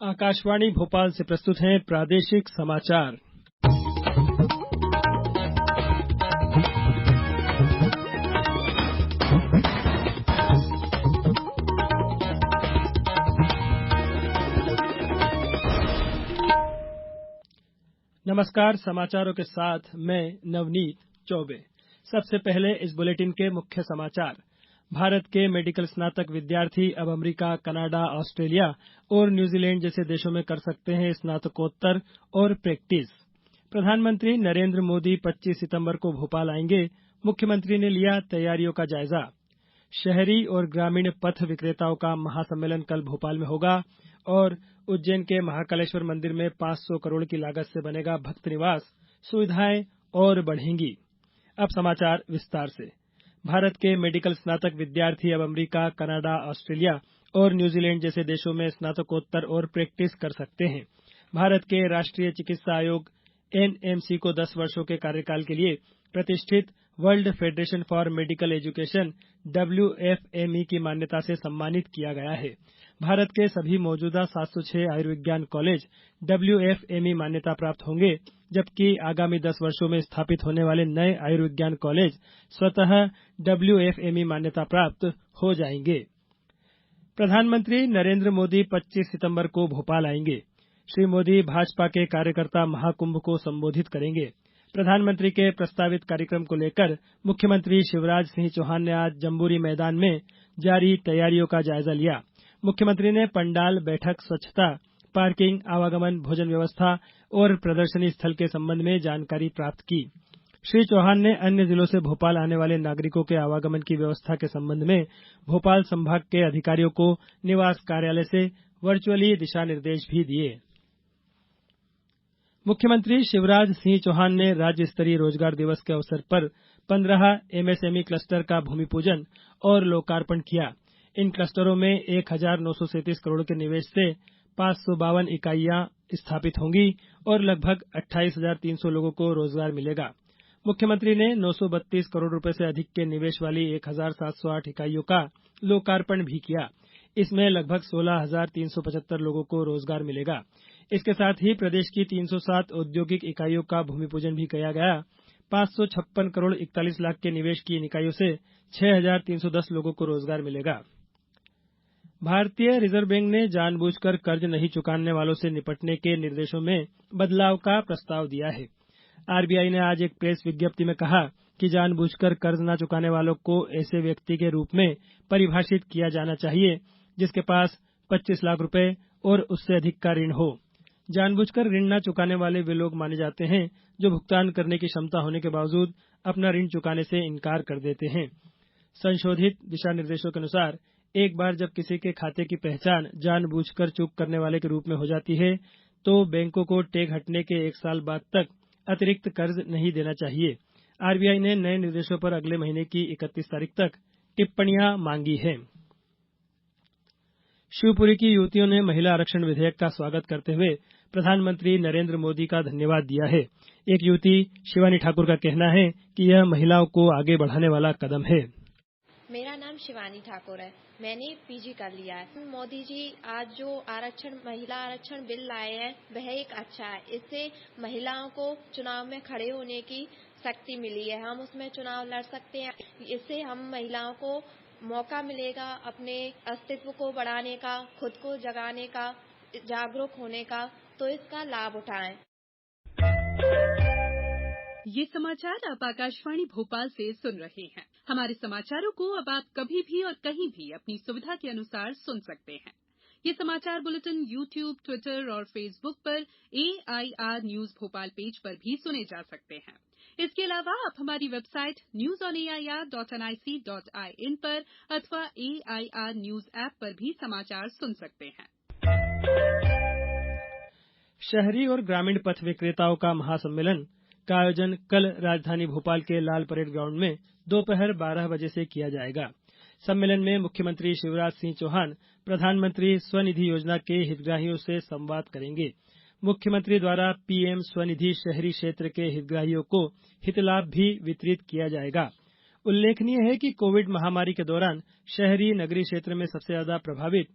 आकाशवाणी भोपाल से प्रस्तुत हैं प्रादेशिक समाचार। नमस्कार, समाचारों के साथ मैं नवनीत चौबे। सबसे पहले इस बुलेटिन के मुख्य समाचार। भारत के मेडिकल स्नातक विद्यार्थी अब अमेरिका, कनाडा, ऑस्ट्रेलिया और न्यूजीलैंड जैसे देशों में कर सकते हैं स्नातकोत्तर और प्रैक्टिस। प्रधानमंत्री नरेंद्र मोदी 25 सितंबर को भोपाल आएंगे। मुख्यमंत्री ने लिया तैयारियों का जायजा। शहरी और ग्रामीण पथ विक्रेताओं का महासम्मेलन कल भोपाल में होगा और उज्जैन के महाकालेश्वर मंदिर में 500 करोड़ की लागत से बनेगा भक्त निवास। सुविधाएं और बढ़ेंगी। अब समाचार विस्तार से। भारत के मेडिकल स्नातक विद्यार्थी अब अमेरिका, कनाडा, ऑस्ट्रेलिया और न्यूजीलैंड जैसे देशों में स्नातकोत्तर और प्रैक्टिस कर सकते हैं। भारत के राष्ट्रीय चिकित्सा आयोग एनएमसी को 10 वर्षों के कार्यकाल के लिए प्रतिष्ठित world federation for medical education WFME की मान्यता से सम्मानित किया गया है। भारत के सभी मौजूदा 706 आयुर्विज्ञान कॉलेज WFME मान्यता प्राप्त होंगे, जबकि आगामी 10 वर्षों में स्थापित होने वाले नए आयुर्विज्ञान कॉलेज स्वतः WFME मान्यता प्राप्त हो जाएंगे। प्रधानमंत्री नरेंद्र मोदी 25 सितंबर को भोपाल आएंगे। श्री मोदी भाजपा के कार्यकर्ता महाकुंभ को संबोधित करेंगे। प्रधानमंत्री के प्रस्तावित कार्यक्रम को लेकर मुख्यमंत्री शिवराज सिंह चौहान ने आज जम्बूरी मैदान में जारी तैयारियों का जायजा लिया। मुख्यमंत्री ने पंडाल, बैठक, स्वच्छता, पार्किंग, आवागमन, भोजन व्यवस्था और प्रदर्शनी स्थल के संबंध में जानकारी प्राप्त की। श्री चौहान ने अन्य जिलों से भोपाल आने वाले नागरिकों के आवागमन की व्यवस्था के संबंध में भोपाल संभाग के अधिकारियों को निवास कार्यालय से वर्चुअली दिशा निर्देश भी दिए। मुख्यमंत्री शिवराज सिंह चौहान ने राज्य स्तरीय रोजगार दिवस के अवसर पर 15 MSME क्लस्टर का भूमि पूजन और लोकार्पण किया। इन क्लस्टरों में 1937 करोड़ के निवेश से 552 इकाइयां स्थापित होंगी और लगभग 28,300 लोगों को रोजगार मिलेगा। मुख्यमंत्री ने 932 करोड़ रुपए से अधिक के निवेश वाली 1,708 इकाइयों का लोकार्पण भी किया। इसमें लगभग 16,375 लोगों को रोजगार मिलेगा। इसके साथ ही प्रदेश की 307 औद्योगिक इकाइयों का भूमि पूजन भी किया गया। 556 करोड़ 41 लाख के निवेश की इन इकाइयों से 6,310 लोगों को रोजगार मिलेगा। भारतीय रिजर्व बैंक ने जानबूझकर कर्ज नहीं चुकाने वालों से निपटने के निर्देशों में बदलाव का प्रस्ताव दिया है। आरबीआई ने आज एक प्रेस विज्ञप्ति में कहा कि जानबूझकर कर्ज न चुकाने वालों को ऐसे व्यक्ति के रूप में परिभाषित किया जाना चाहिए जिसके पास 25 लाख रुपए और उससे अधिक का ऋण हो। जानबूझकर ऋण न चुकाने वाले वे लोग माने जाते हैं जो भुगतान करने की क्षमता होने के बावजूद अपना ऋण चुकाने से इनकार कर देते हैं। संशोधित दिशा निर्देशों के अनुसार एक बार जब किसी के खाते की पहचान जानबूझकर चूक करने वाले के रूप में हो जाती है तो बैंकों को टेक हटने के 1 साल बाद तक अतिरिक्त कर्ज नहीं देना चाहिए। आरबीआई ने नए निर्देशों पर अगले महीने की 31 तारीख तक टिप्पणियां मांगी हैं। शिवपुरी की युवतियों ने महिला आरक्षण विधेयक का स्वागत करते हुए प्रधानमंत्री नरेंद्र मोदी का धन्यवाद दिया है। एक युवती शिवानी ठाकुर का कहना है कि यह महिलाओं को आगे बढ़ाने वाला कदम है। मेरा नाम शिवानी ठाकुर है। मैंने पीजी कर लिया है। मोदी जी आज जो महिला आरक्षण बिल लाए हैं वह एक अच्छा है। इससे महिलाओं को चुनाव में खड़े होने की शक्ति मिली है। हम उसमें चुनाव लड़ सकते हैं। इससे हम महिलाओं को मौका मिलेगा अपने अस्तित्व को बढ़ाने का, खुद को जगाने का, जागरूक होने का, तो इसका लाभ उठाएं। ये समाचार आप आकाशवाणी भोपाल से सुन रहे हैं। हमारे समाचारों को अब आप कभी भी और कहीं भी अपनी सुविधा के अनुसार सुन सकते हैं। ये समाचार बुलेटिन YouTube, ट्विटर और फेसबुक पर AIR न्यूज भोपाल पेज पर भी सुने जा सकते हैं। इसके अलावा आप हमारी वेबसाइट newsonair.nic.in पर अथवा AIR न्यूज ऐप पर भी समाचार सुन सकते हैं। शहरी और ग्रामीण पथ विक्रेताओं का महासम्मेलन का आयोजन कल राजधानी भोपाल के लाल परेड ग्राउंड में दोपहर 12 बजे से किया जाएगा। सम्मेलन में मुख्यमंत्री शिवराज सिंह चौहान प्रधानमंत्री स्वनिधि योजना के हितग्राहियों से संवाद करेंगे। मुख्यमंत्री द्वारा पीएम स्वनिधि शहरी क्षेत्र के हितग्राहियों को हितलाभ भी वितरित किया जाएगा। उल्लेखनीय है कि कोविड महामारी के दौरान शहरी नगरीय क्षेत्र में सबसे ज्यादा प्रभावित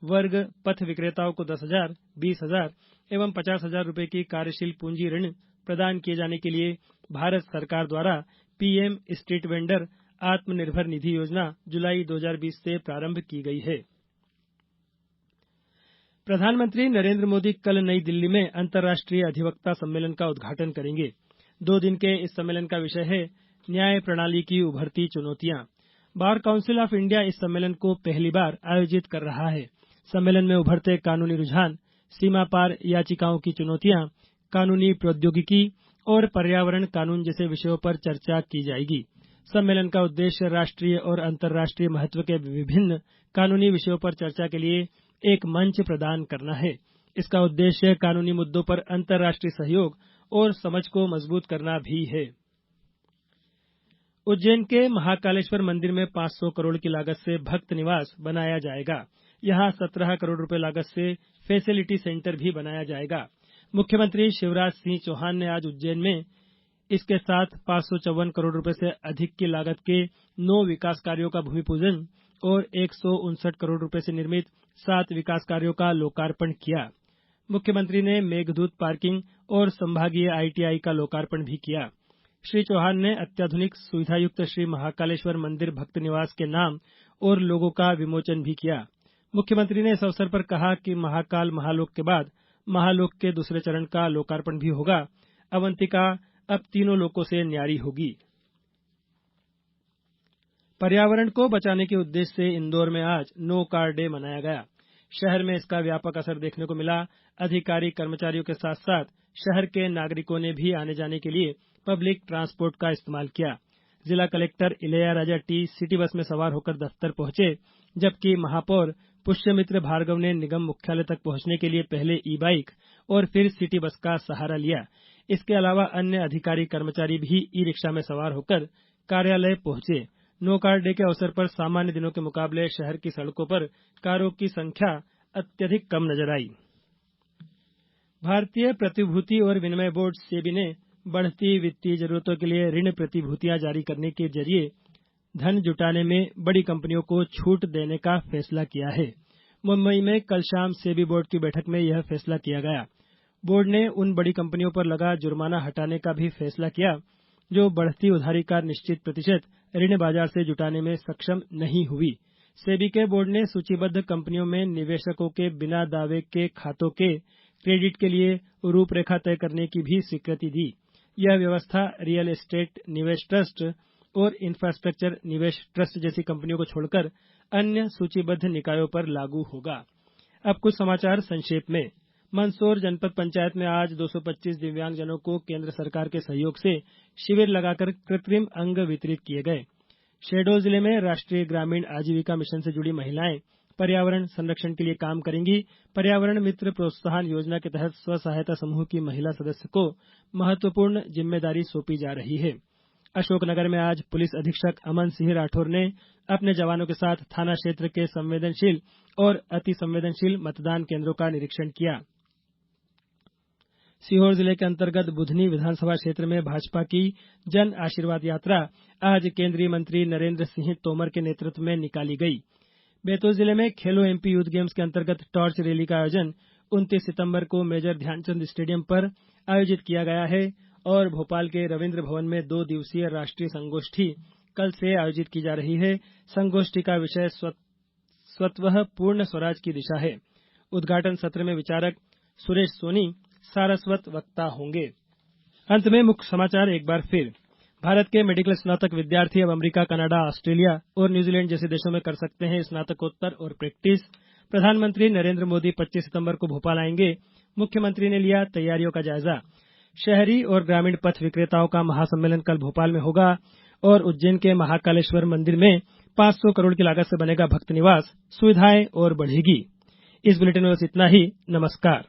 वर्ग पथ विक्रेताओं को 10,000, 20,000 एवं 50,000 रुपए की कार्यशील पूंजी ऋण प्रदान किए जाने के लिए भारत सरकार द्वारा PM street vendor Atmanirbhar Nidhi योजना जुलाई 2020 से प्रारंभ की गई है। प्रधानमंत्री नरेंद्र मोदी कल नई दिल्ली में अंतर्राष्ट्रीय अधिवक्ता सम्मेलन का उद्घाटन करेंगे। 2 दिन के इस सम्मेलन का विषय है न्याय प्रणाली की उभरती चुनौतियां। बार काउंसिल ऑफ इंडिया इस सम्मेलन को पहली बार आयोजित कर रहा है। सम्मेलन में उभरते कानूनी रुझान, सीमा पार याचिकाओं की चुनौतियां, कानूनी प्रौद्योगिकी और पर्यावरण कानून जैसे विषयों पर चर्चा की जाएगी। सम्मेलन का उद्देश्य राष्ट्रीय और अंतर्राष्ट्रीय महत्व के विभिन्न कानूनी विषयों पर चर्चा के लिए एक मंच प्रदान करना है। इसका उद्देश्य कानूनी मुद्दों पर अंतर्राष्ट्रीय सहयोग और समझ को मजबूत करना भी है। उज्जैन के महाकालेश्वर मंदिर में 500 करोड़ की लागत से भक्त निवास बनाया जाएगा। यहां 17 करोड़ रुपए लागत से फैसिलिटी सेंटर भी बनाया जाएगा। मुख्यमंत्री शिवराज सिंह चौहान ने आज उज्जैन में इसके साथ 554 करोड़ रुपए से अधिक की लागत के 9 विकास कार्यों का भूमि पूजन और 159 करोड़ रुपए से निर्मित 7 विकास कार्यों का लोकार्पण किया। मुख्यमंत्री ने मेघदूत पार्किंग और संभागीय आईटीआई का लोकार्पण भी किया। श्री चौहान ने अत्याधुनिक सुविधायुक्त श्री महाकालेश्वर मंदिर भक्त निवास के नाम और लोगो का विमोचन भी किया। मुख्यमंत्री ने इस अवसर पर कहा कि महाकाल महालोक के बाद महालोक के दूसरे चरण का लोकार्पण भी होगा। अवंतिका अब तीनों लोकों से न्यारी होगी। पर्यावरण को बचाने के उद्देश्य से इंदौर में आज नो कार डे मनाया गया। शहर में इसका व्यापक असर देखने को मिला। अधिकारी कर्मचारियों के साथ साथ शहर के नागरिकों ने भी आने जाने के लिए पब्लिक ट्रांसपोर्ट का इस्तेमाल किया। जिला collector Ilaiyaraaja T city bus में सवार होकर दफ्तर पहुंचे, जबकि महापौर पुष्यमित्र भार्गव ने निगम मुख्यालय तक पहुंचने के लिए पहले ई बाइक और फिर सिटी बस का सहारा लिया। इसके अलावा अन्य अधिकारी कर्मचारी भी ई रिक्शा में सवार होकर कार्यालय पहुंचे। नो कार डे के अवसर पर सामान्य दिनों के मुकाबले शहर की सड़कों पर कारों की संख्या अत्यधिक कम नजर आई। भारतीय प्रतिभूति और विनिमय बोर्ड सेबी ने बढ़ती वित्तीय जरूरतों के लिए ऋण प्रतिभूतियां जारी करने के जरिए धन जुटाने में बड़ी कंपनियों को छूट देने का फैसला किया है। मुंबई में कल शाम सेबी बोर्ड की बैठक में यह फैसला किया गया। बोर्ड ने उन बड़ी कंपनियों पर लगा जुर्माना हटाने का भी फैसला किया जो बढ़ती उधारी का निश्चित प्रतिशत ऋण बाजार से जुटाने में सक्षम नहीं हुई। सेबी के बोर्ड ने सूचीबद्ध कंपनियों में निवेशकों के बिना दावे के खातों के क्रेडिट के लिए रूपरेखा तय करने की भी स्वीकृति दी। यह व्यवस्था रियल एस्टेट निवेश ट्रस्ट और इंफ्रास्ट्रक्चर निवेश ट्रस्ट जैसी कंपनियों को छोड़कर अन्य सूचीबद्ध निकायों पर लागू होगा। अब कुछ समाचार संक्षेप में। मंदसौर जनपद पंचायत में आज 225 दिव्यांगजनों को केंद्र सरकार के सहयोग से शिविर लगाकर कृत्रिम अंग वितरित किए गए। शहडोल जिले में राष्ट्रीय ग्रामीण आजीविका मिशन से जुड़ी महिलाएं पर्यावरण संरक्षण के लिए काम करेंगी। पर्यावरण मित्र प्रोत्साहन योजना के तहत स्व सहायता समूह की महिला सदस्य को महत्वपूर्ण जिम्मेदारी सौंपी जा रही है। अशोकनगर में आज पुलिस अधीक्षक अमन सिंह राठौर ने अपने जवानों के साथ थाना क्षेत्र के संवेदनशील और अति संवेदनशील मतदान केंद्रों का निरीक्षण किया। सीहोर जिले के अंतर्गत बुधनी विधानसभा क्षेत्र में भाजपा की जन आशीर्वाद यात्रा आज केंद्रीय मंत्री नरेंद्र सिंह तोमर के नेतृत्व में निकाली गई। बैतूल जिले में खेलो एमपी यूथ गेम्स के अंतर्गत टॉर्च रैली का आयोजन 29 सितंबर को मेजर ध्यानचंद स्टेडियम पर आयोजित किया गया है और भोपाल के रविन्द्र भवन में 2 दिवसीय राष्ट्रीय संगोष्ठी कल से आयोजित की जा रही है। संगोष्ठी का विषय स्वतः पूर्ण स्वराज की दिशा है। उद्घाटन सत्र में विचारक सुरेश सोनी सारस्वत वक्ता होंगे। अंत में मुख्य समाचार एक बार फिर। भारत के मेडिकल स्नातक विद्यार्थी अब अमेरिका, कनाडा, ऑस्ट्रेलिया और न्यूजीलैंड जैसे देशों में कर सकते हैं स्नातकोत्तर और प्रैक्टिस। प्रधानमंत्री नरेंद्र मोदी 25 सितंबर को भोपाल आएंगे। मुख्यमंत्री ने लिया तैयारियों का जायजा। शहरी और ग्रामीण पथ विक्रेताओं का महासम्मेलन कल भोपाल में होगा और उज्जैन के महाकालेश्वर मंदिर में 500 करोड़ की लागत से बनेगा भक्त निवास। सुविधाएं और बढ़ेगी। इस बुलेटिन में बस इतना ही। नमस्कार।